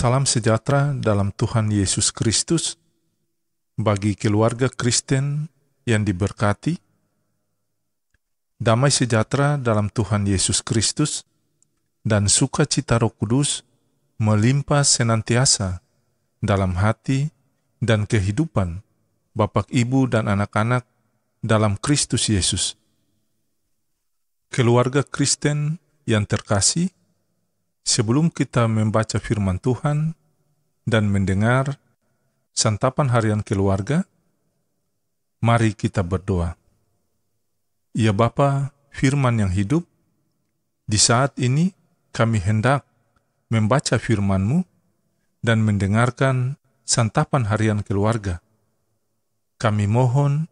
Salam sejahtera dalam Tuhan Yesus Kristus bagi keluarga Kristen yang diberkati. Damai sejahtera dalam Tuhan Yesus Kristus dan sukacita Roh Kudus melimpah senantiasa dalam hati dan kehidupan Bapak, Ibu, dan anak-anak dalam Kristus Yesus. Keluarga Kristen yang terkasih, sebelum kita membaca firman Tuhan dan mendengar santapan harian keluarga, mari kita berdoa. Ya Bapa, firman yang hidup, di saat ini kami hendak membaca firman-Mu dan mendengarkan santapan harian keluarga. Kami mohon,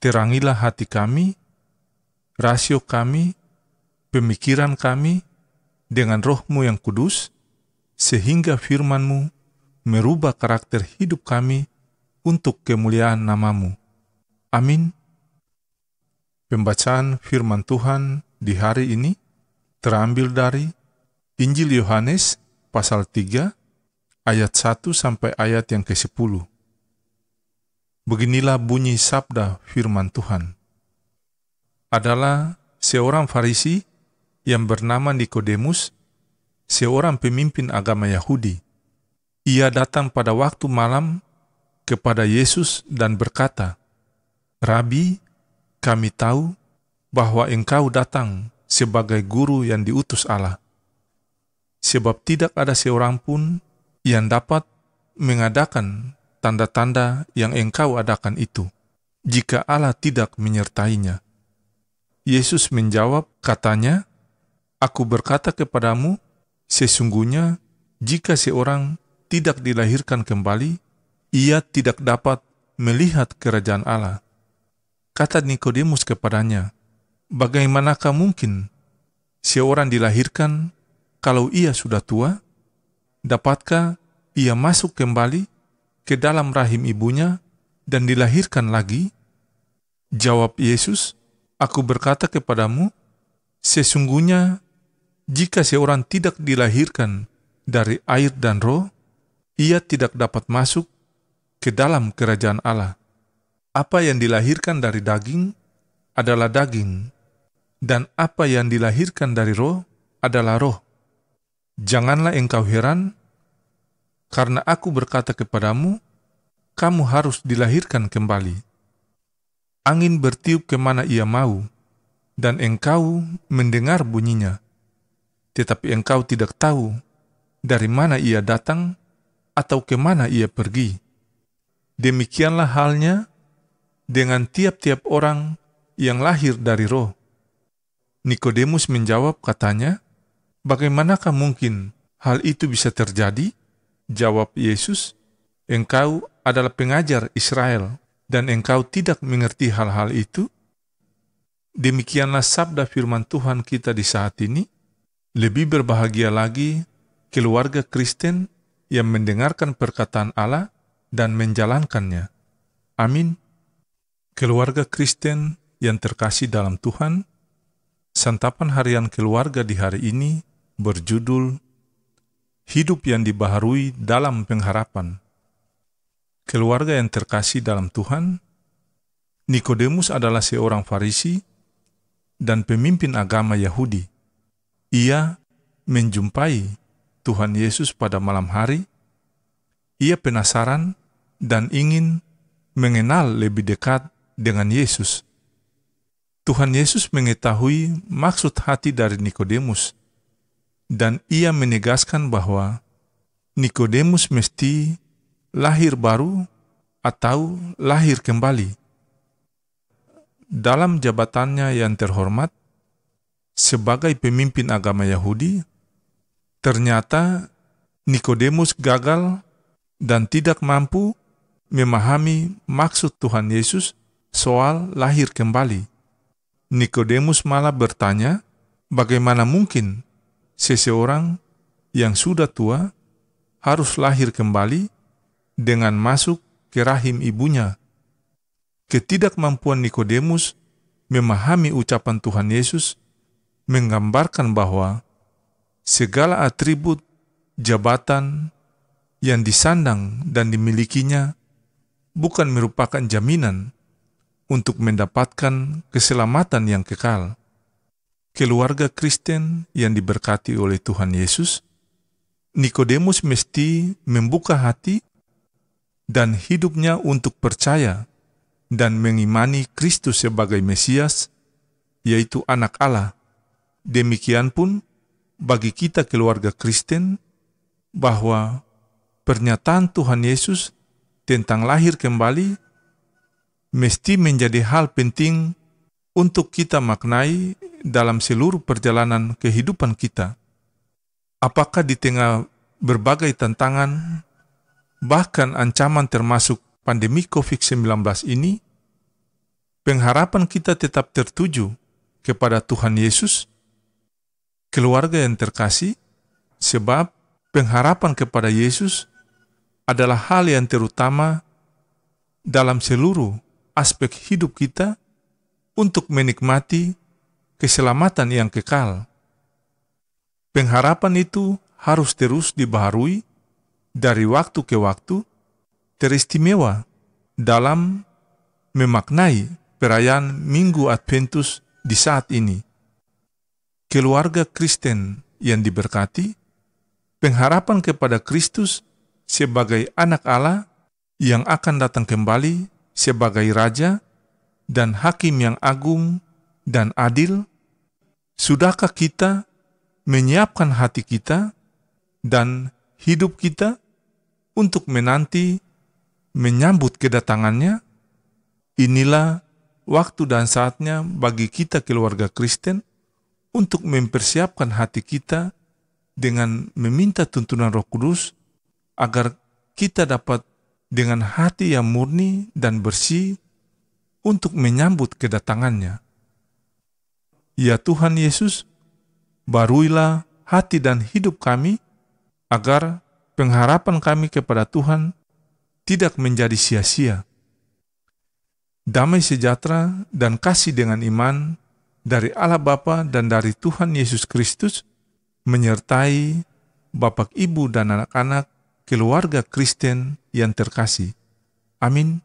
terangilah hati kami, rasio kami, pemikiran kami, dengan Roh-Mu yang kudus, sehingga firman-Mu merubah karakter hidup kami untuk kemuliaan nama-Mu. Amin. Pembacaan firman Tuhan di hari ini terambil dari Injil Yohanes pasal 3 ayat 1 sampai ayat yang ke-10. Beginilah bunyi sabda firman Tuhan. Adalah seorang Farisi yang bernama Nikodemus, seorang pemimpin agama Yahudi. Ia datang pada waktu malam kepada Yesus dan berkata, "Rabi, kami tahu bahwa Engkau datang sebagai guru yang diutus Allah. Sebab tidak ada seorang pun yang dapat mengadakan tanda-tanda yang Engkau adakan itu, jika Allah tidak menyertainya." Yesus menjawab, katanya, "Aku berkata kepadamu, sesungguhnya jika seorang tidak dilahirkan kembali, ia tidak dapat melihat kerajaan Allah." Kata Nikodemus kepadanya, "Bagaimanakah mungkin seorang dilahirkan kalau ia sudah tua? Dapatkah ia masuk kembali ke dalam rahim ibunya dan dilahirkan lagi?" Jawab Yesus, "Aku berkata kepadamu, sesungguhnya jika seorang tidak dilahirkan dari air dan roh, ia tidak dapat masuk ke dalam kerajaan Allah. Apa yang dilahirkan dari daging adalah daging, dan apa yang dilahirkan dari roh adalah roh. Janganlah engkau heran, karena aku berkata kepadamu, kamu harus dilahirkan kembali. Angin bertiup kemana ia mau, dan engkau mendengar bunyinya, tetapi engkau tidak tahu dari mana ia datang atau kemana ia pergi. Demikianlah halnya dengan tiap-tiap orang yang lahir dari roh." Nikodemus menjawab, katanya, "Bagaimanakah mungkin hal itu bisa terjadi?" Jawab Yesus, "Engkau adalah pengajar Israel, dan engkau tidak mengerti hal-hal itu?" Demikianlah sabda firman Tuhan kita di saat ini. Lebih berbahagia lagi keluarga Kristen yang mendengarkan perkataan Allah dan menjalankannya. Amin. Keluarga Kristen yang terkasih dalam Tuhan, santapan harian keluarga di hari ini berjudul Hidup yang Dibaharui dalam Pengharapan. Keluarga yang terkasih dalam Tuhan, Nikodemus adalah seorang Farisi dan pemimpin agama Yahudi. Ia menjumpai Tuhan Yesus pada malam hari. Ia penasaran dan ingin mengenal lebih dekat dengan Yesus. Tuhan Yesus mengetahui maksud hati dari Nikodemus, dan ia menegaskan bahwa Nikodemus mesti lahir baru atau lahir kembali. Dalam jabatannya yang terhormat sebagai pemimpin agama Yahudi, ternyata Nikodemus gagal dan tidak mampu memahami maksud Tuhan Yesus soal lahir kembali. Nikodemus malah bertanya, bagaimana mungkin seseorang yang sudah tua harus lahir kembali dengan masuk ke rahim ibunya? Ketidakmampuan Nikodemus memahami ucapan Tuhan Yesus menggambarkan bahwa segala atribut, jabatan, yang disandang dan dimilikinya bukan merupakan jaminan untuk mendapatkan keselamatan yang kekal. Keluarga Kristen yang diberkati oleh Tuhan Yesus, Nikodemus mesti membuka hati dan hidupnya untuk percaya dan mengimani Kristus sebagai Mesias, yaitu Anak Allah. Demikian pun bagi kita keluarga Kristen, bahwa pernyataan Tuhan Yesus tentang lahir kembali mesti menjadi hal penting untuk kita maknai dalam seluruh perjalanan kehidupan kita. Apakah di tengah berbagai tantangan, bahkan ancaman termasuk pandemi COVID-19 ini, pengharapan kita tetap tertuju kepada Tuhan Yesus? Keluarga yang terkasih, sebab pengharapan kepada Yesus adalah hal yang terutama dalam seluruh aspek hidup kita untuk menikmati keselamatan yang kekal. Pengharapan itu harus terus dibaharui dari waktu ke waktu, teristimewa dalam memaknai perayaan Minggu Adventus di saat ini. Keluarga Kristen yang diberkati, pengharapan kepada Kristus sebagai Anak Allah yang akan datang kembali sebagai Raja dan Hakim yang agung dan adil. Sudahkah kita menyiapkan hati kita dan hidup kita untuk menanti menyambut kedatangannya? Inilah waktu dan saatnya bagi kita keluarga Kristen untuk mempersiapkan hati kita dengan meminta tuntunan Roh Kudus agar kita dapat dengan hati yang murni dan bersih untuk menyambut kedatangannya. Ya Tuhan Yesus, baruilah hati dan hidup kami agar pengharapan kami kepada Tuhan tidak menjadi sia-sia. Damai sejahtera dan kasih dengan iman dari Allah Bapa dan dari Tuhan Yesus Kristus menyertai Bapak, Ibu, dan anak-anak keluarga Kristen yang terkasih. Amin.